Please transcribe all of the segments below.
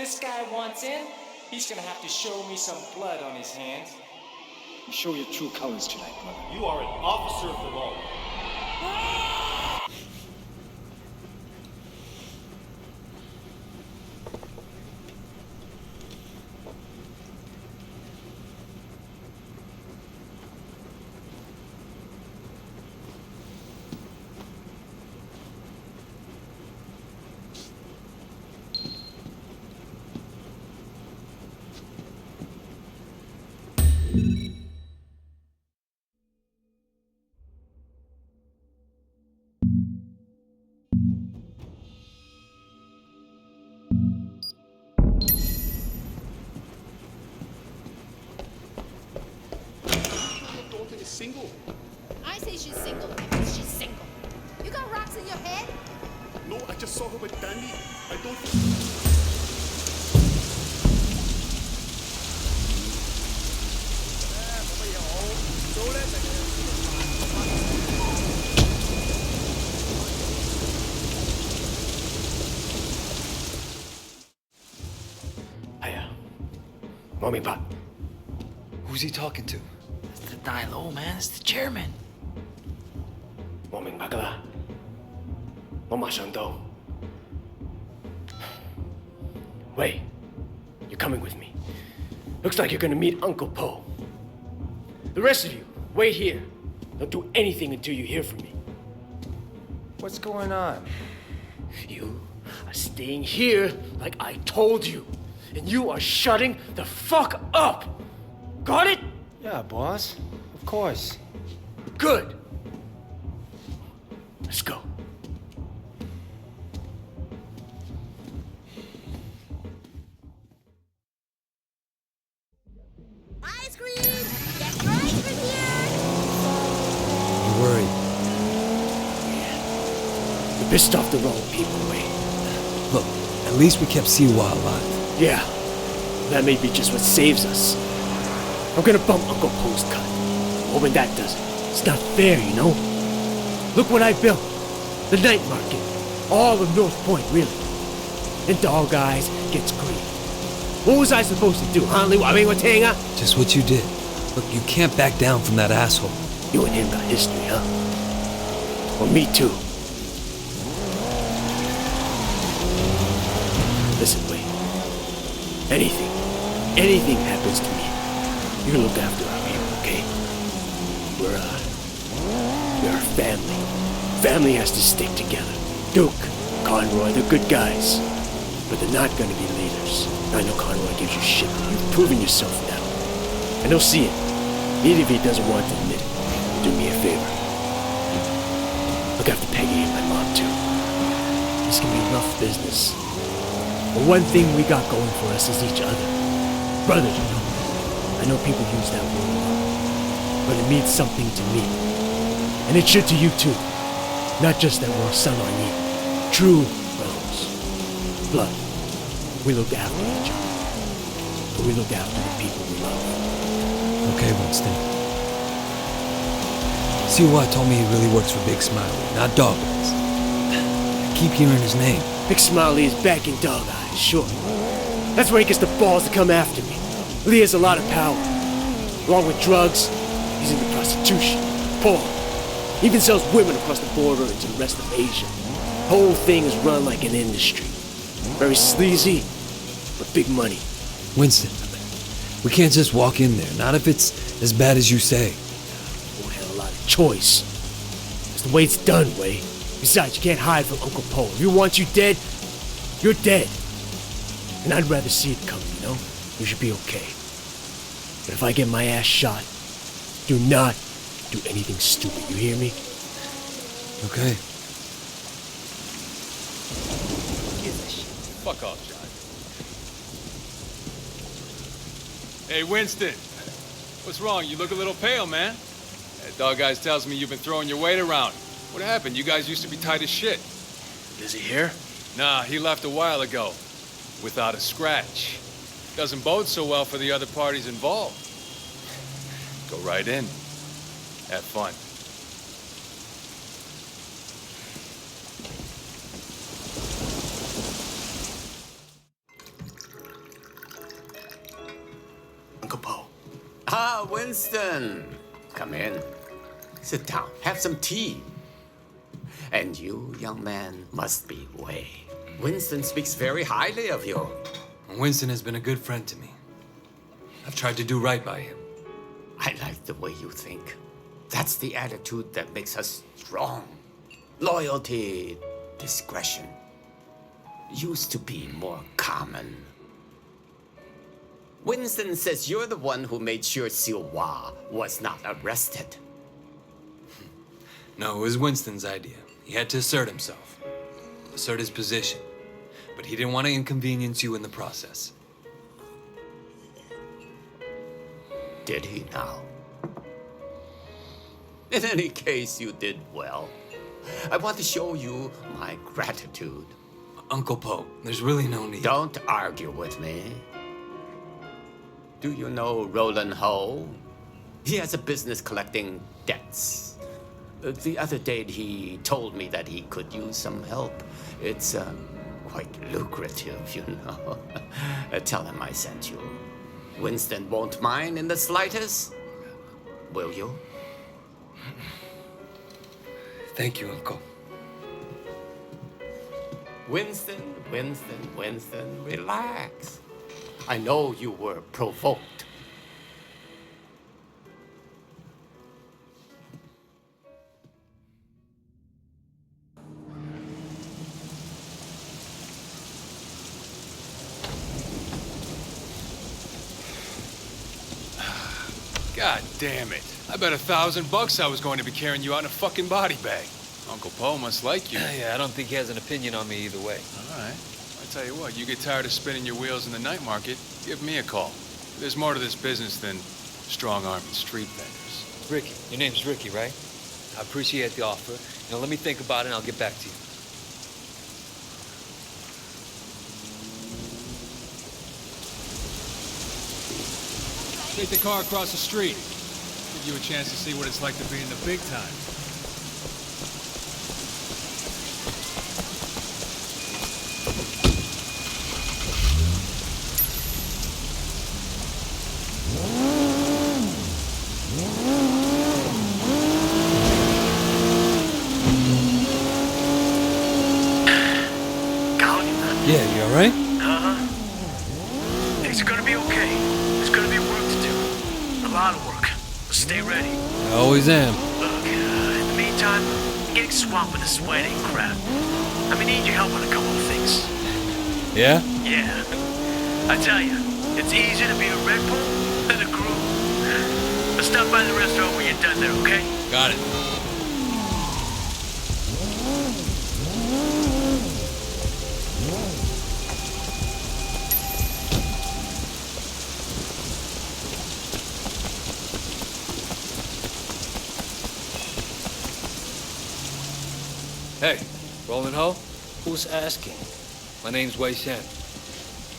this guy wants in, he's gonna have to show me some blood on his hands. Show your true colors tonight, brother. You are an officer of the law. Single? I say she's single because she's single. You got rocks in your head? No, I just saw her with Danny. I don't... Hiya. Mommy, Pop. Who's he talking to? It's the die low, man. It's the chairman. Mommy, Bakala. Mama Shando. Wait. You're coming with me. Looks like you're gonna meet Uncle Po. The rest of you, wait here. Don't do anything until you hear from me. What's going on? You are staying here like I told you. And you are shutting the fuck up. Got it? Yeah, boss. Of course. Good. Let's go. Ice cream! Get your ice cream here! You worried? You're pissed off the wrong people, Wayne. Look, at least we kept Siwa alive. Yeah, that may be just what saves us. I'm gonna bump Uncle Po's cut. Hoping that does it. It's not fair, you know? Look what I built. The night market. All of North Point, really. And Dog Eyes gets green. What was I supposed to do, huh, Liwa? Just what you did. Look, you can't back down from that asshole. You and him got history, huh? Well, me too. Listen, Wayne. Anything happens to me, you look after our people, okay? We're a family. Family has to stick together. Duke, Conroy, they're good guys. But they're not gonna be leaders. I know Conroy gives you shit, but you've proven yourself now. And he'll see it. Even if he doesn't want to admit it. Do me a favor. Look after Peggy and my mom, too. This can be rough business. But one thing we got going for us is each other. Brothers, you know. I know people use that word a lot, but it means something to me. And it should to you too. Not just that we're son on you. True brothers. Blood. We look after each other. But we look after the people we love. Okay, Winston. Siwa told me he really works for Big Smiley, not Dog Eyes. I keep hearing his name. Big Smiley is back in Dog Eyes, sure. That's where he gets the balls to come after me. Lee has a lot of power. Along with drugs, he's into prostitution, porn. He even sells women across the border into the rest of Asia. The whole thing is run like an industry. Very sleazy, but big money. Winston, we can't just walk in there, not if it's as bad as you say. Won't have a lot of choice. It's the way it's done, Way. Besides, you can't hide from Uncle Po. If he wants you dead, you're dead. And I'd rather see it coming, you know? You should be okay. But if I get my ass shot, do not do anything stupid, you hear me? Okay. Fuck off, John. Hey, Winston. What's wrong? You look a little pale, man. That Dog Eyes tells me you've been throwing your weight around. What happened? You guys used to be tight as shit. Is he here? Nah, he left a while ago. Without a scratch. Doesn't bode so well for the other parties involved. Go right in. Have fun. Winston. Come in. Sit down. Have some tea. And you, young man, must be Wei. Winston speaks very highly of you. Winston has been a good friend to me. I've tried to do right by him. I like the way you think. That's the attitude that makes us strong. Loyalty, discretion. Used to be more common. Winston says you're the one who made sure Siwa was not arrested. No, it was Winston's idea. He had to assert himself, assert his position. But he didn't want to inconvenience you in the process. Did he now? In any case, you did well. I want to show you my gratitude. Uncle Po, there's really no need. Don't argue with me. Do you know Roland Ho? He has a business collecting debts. The other day he told me that he could use some help. It's quite lucrative, you know. Tell him I sent you. Winston won't mind in the slightest. Will you? Thank you, Uncle. Winston, relax. I know you were provoked. God damn it. I bet $1,000 I was going to be carrying you out in a fucking body bag. Uncle Po must like you. Yeah, I don't think he has an opinion on me either way. All right. I tell you what, you get tired of spinning your wheels in the night market, give me a call. There's more to this business than strong-armed street vendors. Ricky, your name's Ricky, right? I appreciate the offer. Now let me think about it and I'll get back to you. Take the car across the street. Give you a chance to see what it's like to be in the big time. Yeah, you alright? Things are gonna be okay. There's gonna be work to do. A lot of work. But stay ready. I always am. Look, in the meantime, I'm getting swamped with this wedding crap. I'm gonna need your help on a couple of things. Yeah? Yeah. I tell you, it's easier to be a Red Bull than a groom. But stop by the restaurant when you're done there, okay? Got it. Hey, Roland Ho? Who's asking? My name's Wei Shen.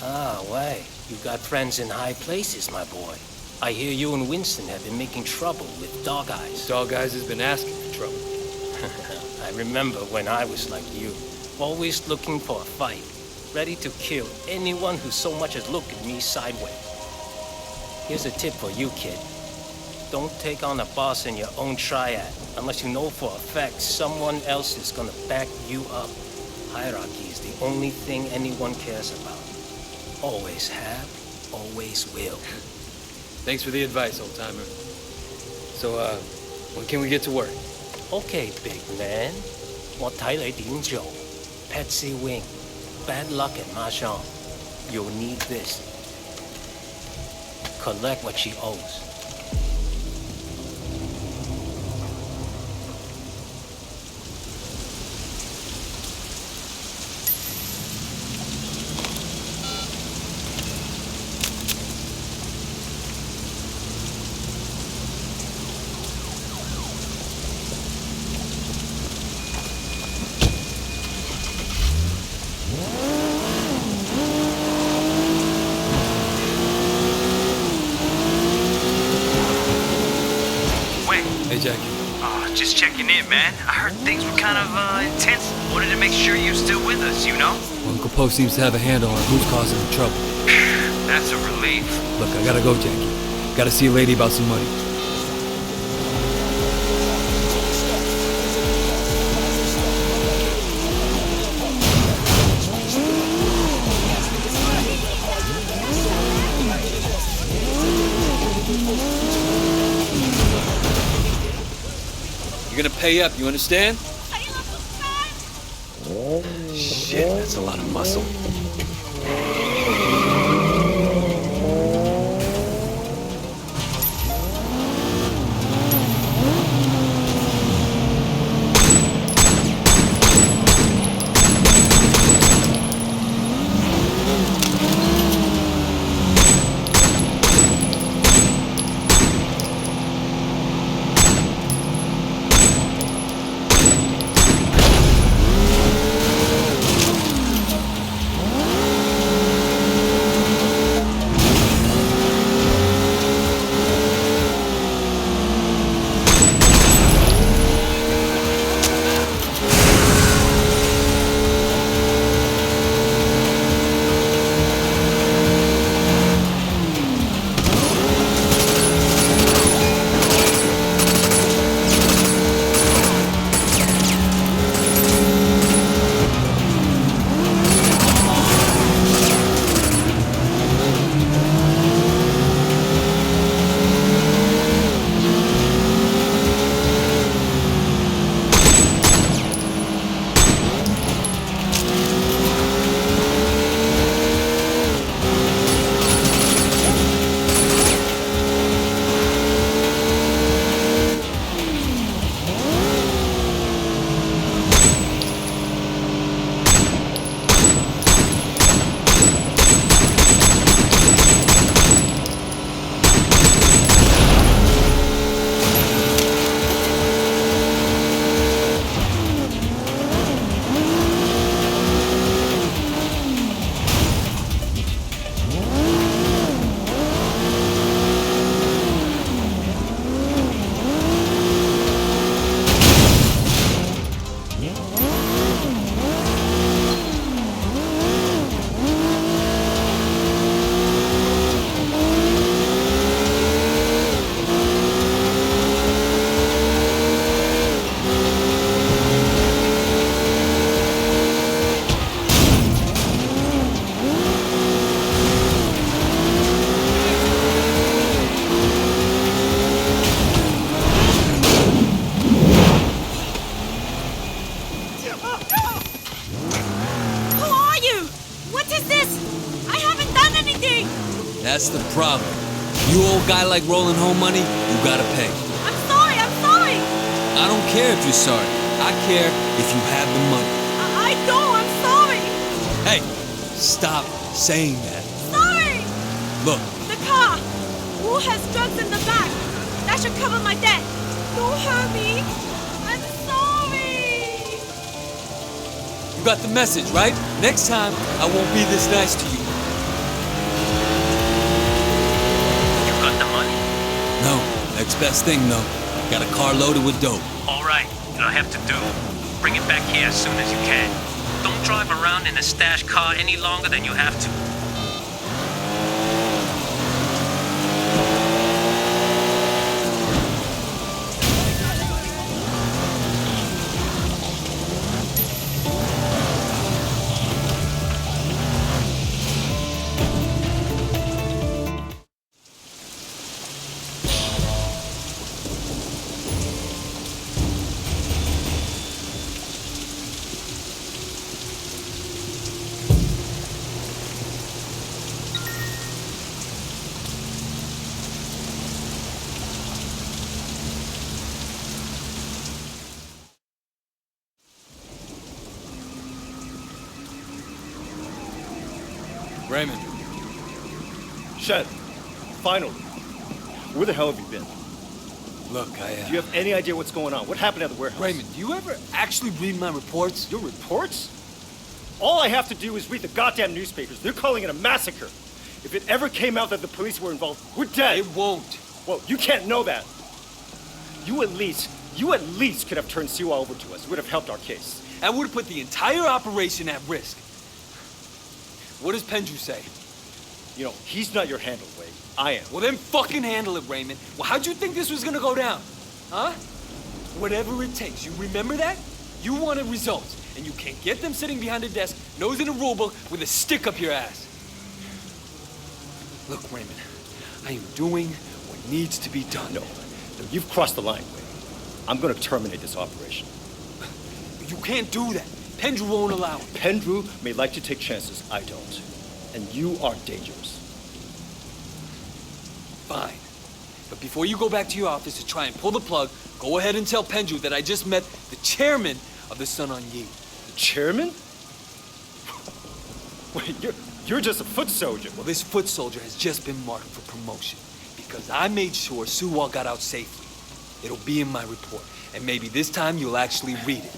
Ah, Wei. You got friends in high places, my boy. I hear you and Winston have been making trouble with Dog Eyes. Dog Eyes has been asking for trouble. I remember when I was like you, always looking for a fight, ready to kill anyone who so much as looked at me sideways. Here's a tip for you, kid. Don't take on a boss in your own triad unless you know for a fact someone else is gonna back you up. Hierarchy is the only thing anyone cares about. Always have, always will. Thanks for the advice, old-timer. So, when can we get to work? Okay, big man. 我睇你點做. Patsy Wing. Bad luck at Mahjong. You'll need this. Collect what she owes. Hey, Jackie. Just checking in, man. I heard things were kind of intense. Wanted to make sure you're still with us, you know? Uncle Po seems to have a handle on who's causing the trouble. That's a relief. Look, I gotta go, Jackie. Gotta see a lady about some money. You're gonna pay up, you understand? Shit, that's a lot of muscle. That's the problem. You old guy like rolling home money, you gotta pay. I'm sorry, I'm sorry. I don't care if you're sorry. I care if you have the money. I don't, I'm sorry. Hey, stop saying that. Sorry. Look. The car. Who has drugs in the back? That should cover my debt. Don't hurt me. I'm sorry. You got the message, right? Next time, I won't be this nice to you. No, next best thing though. Got a car loaded with dope. All right, what I have to do, bring it back here as soon as you can. Don't drive around in a stash car any longer than you have to. Raymond. Shed, finally. Where the hell have you been? Look, Do you have any idea what's going on? What happened at the warehouse? Raymond, do you ever actually read my reports? Your reports? All I have to do is read the goddamn newspapers. They're calling it a massacre. If it ever came out that the police were involved, we're dead. It won't. Well, you can't know that. You at least could have turned Siwa over to us. It would have helped our case. That would have put the entire operation at risk. What does Pendrew say? You know, he's not your handle, Wade. I am. Well, then fucking handle it, Raymond. Well, how'd you think this was gonna go down? Huh? Whatever it takes. You remember that? You wanted results, and you can't get them sitting behind a desk, nose in a rulebook, with a stick up your ass. Look, Raymond, I am doing what needs to be done. No, you've crossed the line, Wayne. I'm gonna terminate this operation. You can't do that. Pendrew won't allow it. Pendrew may like to take chances, I don't. And you are dangerous. Fine. But before you go back to your office to try and pull the plug, go ahead and tell Pendrew that I just met the chairman of the Sun On Yee. The chairman? Wait, you're just a foot soldier. Well, this foot soldier has just been marked for promotion because I made sure Suwal got out safely. It'll be in my report, and maybe this time you'll actually read it.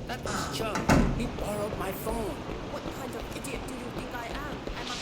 That was Chuck. He borrowed my phone. What kind of idiot do you think I am? I'm a...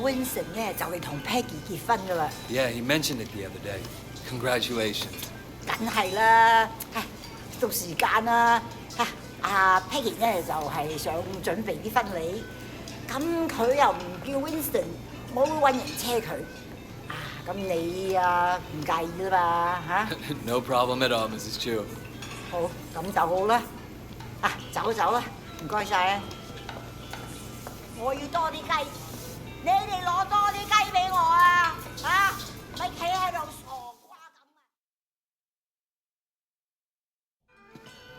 Winston 咧就嚟同 Peggy 結婚噶啦。Yeah, he mentioned it the other day. Congratulations. 梗係啦，到時間啦。阿 Peggy 咧就係想準備啲婚禮，咁佢又唔叫 Winston， 我會揾人車佢。咁你唔介意啦嘛嚇 No problem at all, Mrs. Chu. 好，咁就好啦。走啦，唔該晒啊！我要多啲雞。 你哋攞多啲雞俾我啊！咪企喺度傻瓜咁啊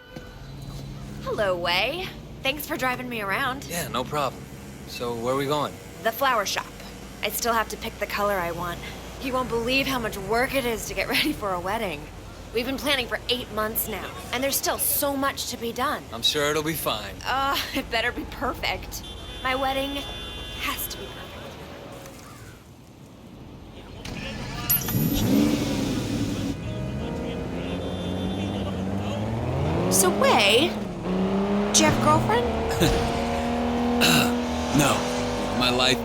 Hello, Wei. Thanks for driving me around. Yeah, no problem. So, where are we going? The flower shop. I still have to pick the color I want. You won't believe how much work it is to get ready for a wedding. We've been planning for 8 months now, and there's still so much to be done. I'm sure it'll be fine. It better be perfect. My wedding has to be perfect. So, Wei, do you have a girlfriend? No. My life,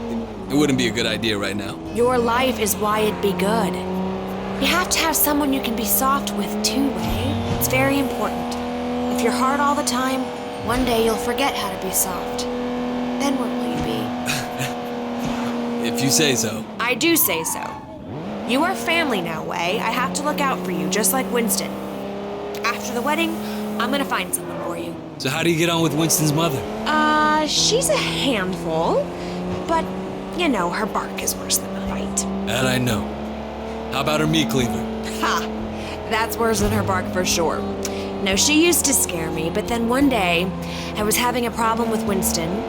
it wouldn't be a good idea right now. Your life is why it'd be good. You have to have someone you can be soft with too, Wei. It's very important. If you're hard all the time, one day you'll forget how to be soft. Then what will you be? If you say so. I do say so. You are family now, Wei. I have to look out for you, just like Winston. After the wedding, I'm gonna find someone for you. So how do you get on with Winston's mother? She's a handful, but, you know, her bark is worse than her bite. That I know. How about her meat cleaver? Ha! That's worse than her bark for sure. No, she used to scare me, but then one day, I was having a problem with Winston.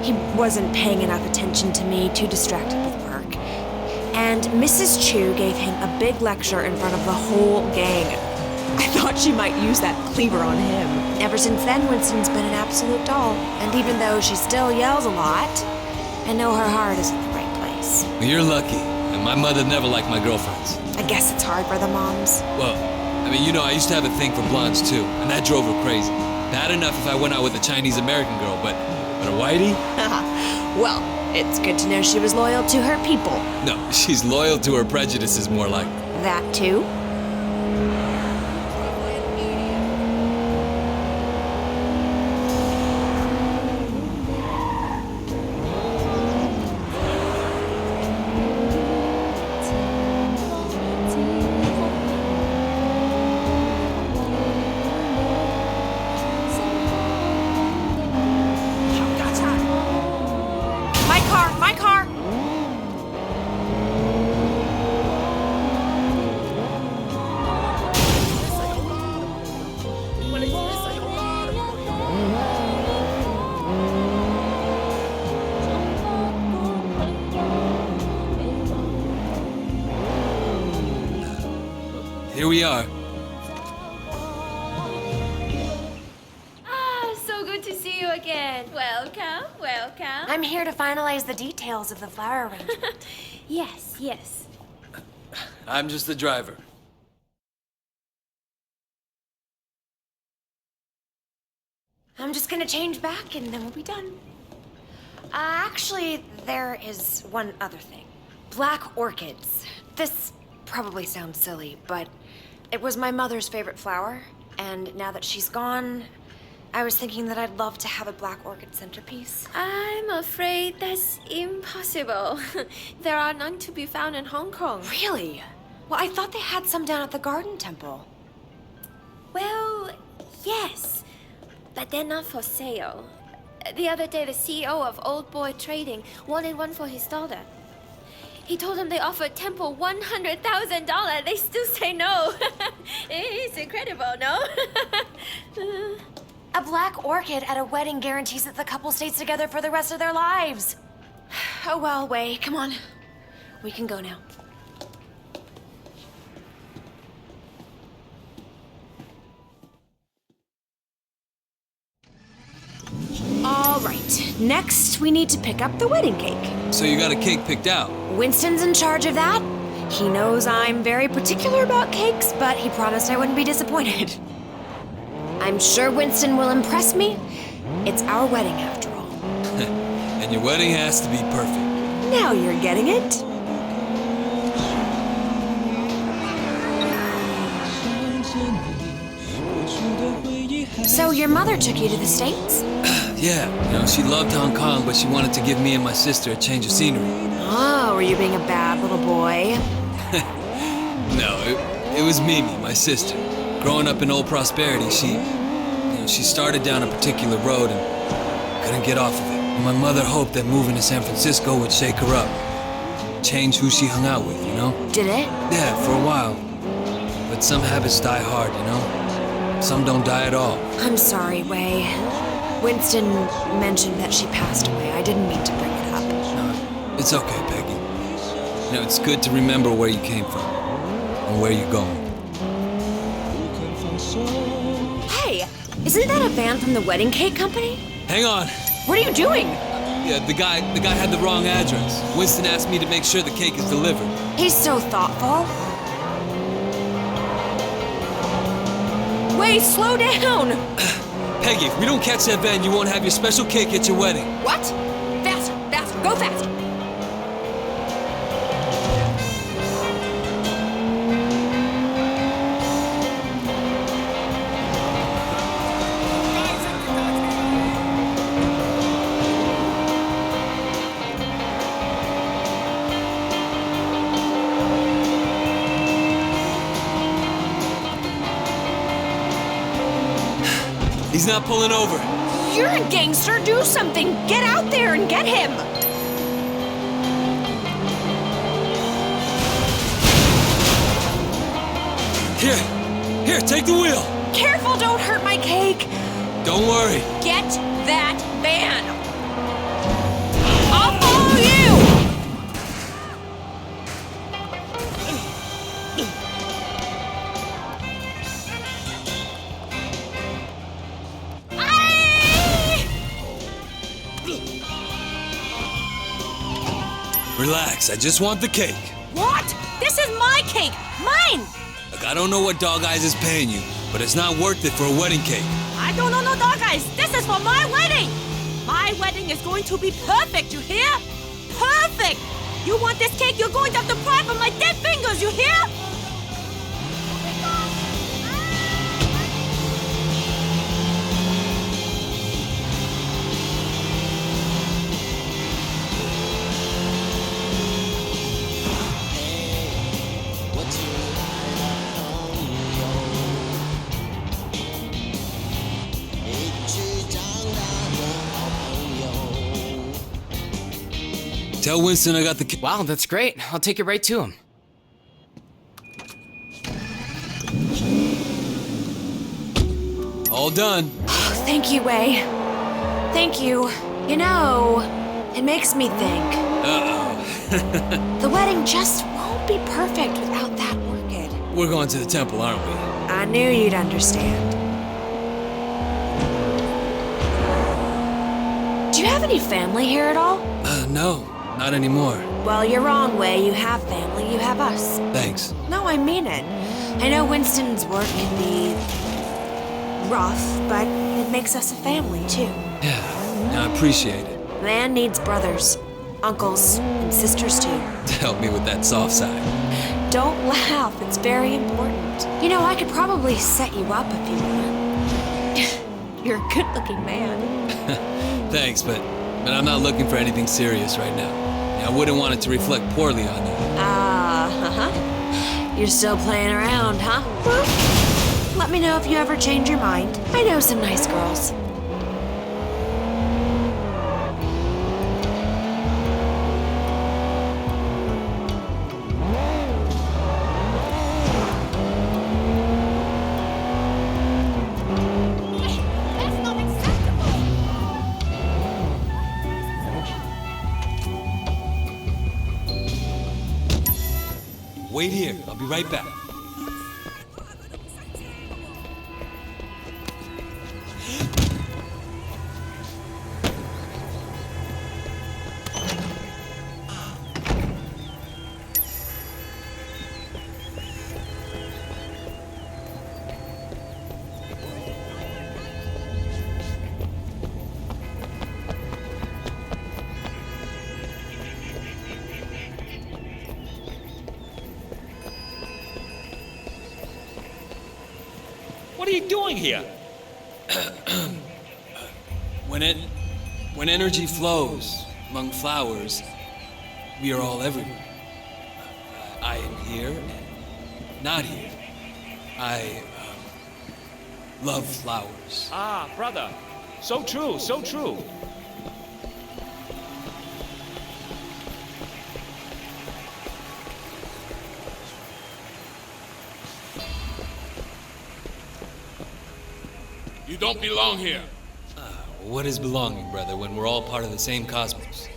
He wasn't paying enough attention to me, too distracted with work. And Mrs. Chu gave him a big lecture in front of the whole gang. I thought she might use that cleaver on him. Ever since then, Winston's been an absolute doll. And even though she still yells a lot, I know her heart is in the right place. Well, you're lucky. And my mother never liked my girlfriends. I guess it's hard for the moms. Well, I mean, you know, I used to have a thing for blondes too, and that drove her crazy. Bad enough if I went out with a Chinese-American girl, but a whitey? Well, it's good to know she was loyal to her people. No, she's loyal to her prejudices, more like. That too? My car! Here we are. So good to see you again. Welcome, welcome. I'm here to finalize the details of the flower arrangement. Yes. I'm just the driver. I'm just gonna change back and then we'll be done. Actually, there is one other thing. Black orchids. This probably sounds silly, but it was my mother's favorite flower, and now that she's gone, I was thinking that I'd love to have a black orchid centerpiece. I'm afraid that's impossible. There are none to be found in Hong Kong. Really? Well, I thought they had some down at the Garden Temple. Well, yes, but they're not for sale. The other day, the CEO of Old Boy Trading wanted one for his daughter. He told them they offered Temple $100,000. They still say no. It's incredible, no? A black orchid at a wedding guarantees that the couple stays together for the rest of their lives. Oh well, Wei, come on. We can go now. All right, next we need to pick up the wedding cake. So you got a cake picked out? Winston's in charge of that. He knows I'm very particular about cakes, but he promised I wouldn't be disappointed. I'm sure Winston will impress me. It's our wedding after all. And your wedding has to be perfect. Now you're getting it. So your mother took you to the States? Yeah, you know, she loved Hong Kong, but she wanted to give me and my sister a change of scenery. Oh, were you being a bad little boy? No, it was Mimi, my sister. Growing up in Old Prosperity, she started down a particular road and couldn't get off of it. And my mother hoped that moving to San Francisco would shake her up. Change who she hung out with, you know? Did it? Yeah, for a while. But some habits die hard, you know? Some don't die at all. I'm sorry, Wei. Winston mentioned that she passed away. I didn't mean to bring it up. No, it's okay, Peggy. You know, it's good to remember where you came from and where you're going. Hey, isn't that a van from the wedding cake company? Hang on. What are you doing? Yeah, the guy had the wrong address. Winston asked me to make sure the cake is delivered. He's so thoughtful. Wait, slow down! Peggy, if we don't catch that van, you won't have your special cake at your wedding. What? Faster, faster, go faster! He's not pulling over. You're a gangster. Do something. Get out there and get him. Here, take the wheel. Careful, don't hurt my cake. Don't worry. Get that van. I'll follow you. Relax, I just want the cake. What? This is my cake. Mine. Look, I don't know what Dog Eyes is paying you, but it's not worth it for a wedding cake. I don't know no dog eyes. This is for my wedding. My wedding is going to be perfect, you hear? Perfect. You want this cake, you're going to have to pry from my dead fingers, you hear? Tell Winston I got the cake. Wow, that's great. I'll take it right to him. All done. Thank you, Wei. Thank you. You know, it makes me think. Uh-oh. The wedding just won't be perfect without that orchid. We're going to the temple, aren't we? I knew you'd understand. Do you have any family here at all? No, not anymore. Well, you're wrong, Wei. You have family. You have us. Thanks. No, I mean it. I know Winston's work can be rough, but it makes us a family, too. Yeah, I appreciate it. Man needs brothers, uncles, and sisters, too. To help me with that soft side. Don't laugh. It's very important. You know, I could probably set you up if you want. You're a good-looking man. Thanks, but I'm not looking for anything serious right now. I wouldn't want it to reflect poorly on you. Uh-huh. You're still playing around, huh? Well, let me know if you ever change your mind. I know some nice girls. Wait here. I'll be right back. What are you doing here? When energy flows among flowers, we are all everywhere. I am here and not here. I love flowers. Ah, brother. So true, so true. You don't belong here. What is belonging, brother, when we're all part of the same cosmos?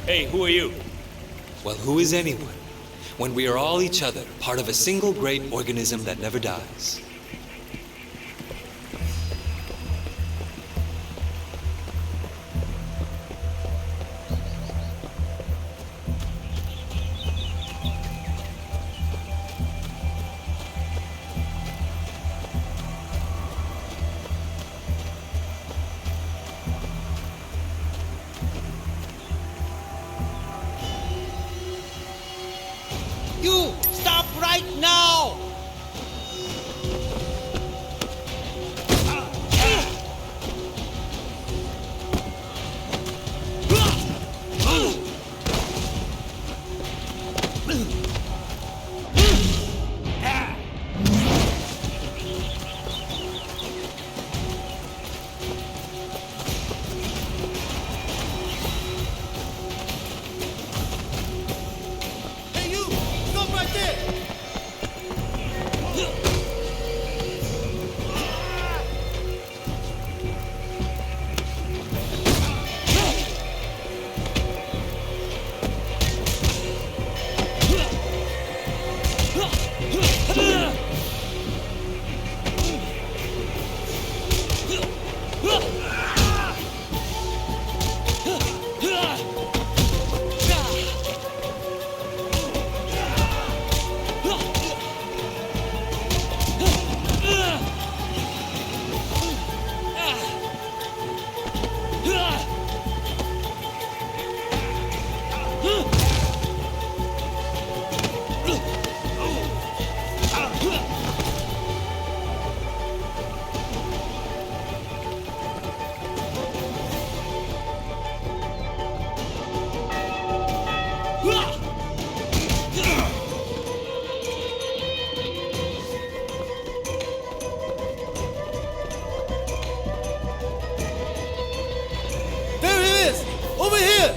Hey, who are you? Well, who is anyone when we are all each other, part of a single great organism that never dies? You stop right now! Hey, you! Stop right there! There he is! Over here!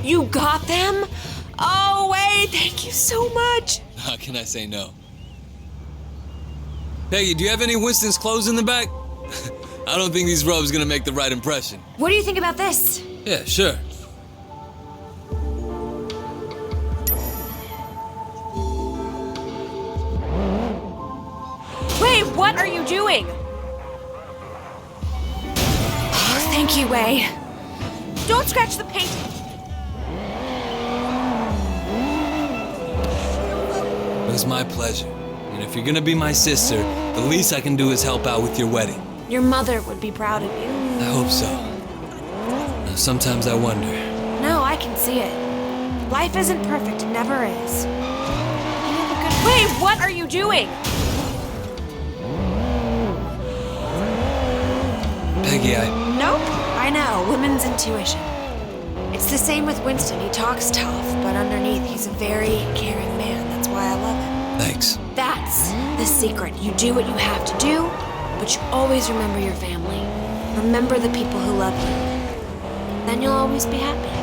You got them? Oh, wait, thank you so much. How can I say no? Peggy, do you have any Winston's clothes in the back? I don't think these robes gonna make the right impression. What do you think about this? Yeah, sure. Wait, what are you doing? Oh, thank you, Wei. Don't scratch the painting. It was my pleasure. And if you're gonna be my sister, the least I can do is help out with your wedding. Your mother would be proud of you. I hope so. Now, sometimes I wonder. No, I can see it. Life isn't perfect, it never is. Wait, what are you doing? Peggy, Nope, I know, women's intuition. It's the same with Winston. He talks tough, but underneath he's a very caring man. That's why I love him. Thanks. That's the secret. You do what you have to do, but you always remember your family. Remember the people who love you. Then you'll always be happy.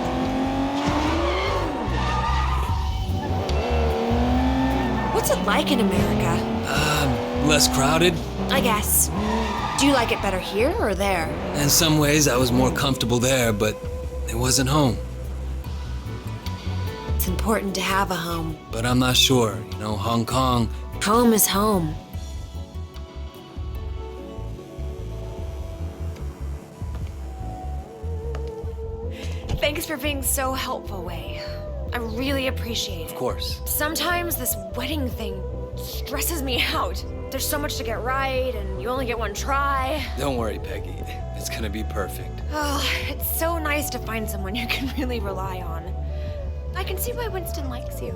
What's it like in America? Less crowded. I guess. Do you like it better here or there? In some ways, I was more comfortable there, but it wasn't home. It's important to have a home. But I'm not sure. You know, Hong Kong. Home is home. Thanks for being so helpful, Wei. I really appreciate it. Of course. Sometimes this wedding thing stresses me out. There's so much to get right, and you only get one try. Don't worry, Peggy. It's gonna be perfect. Oh, it's so nice to find someone you can really rely on. I can see why Winston likes you.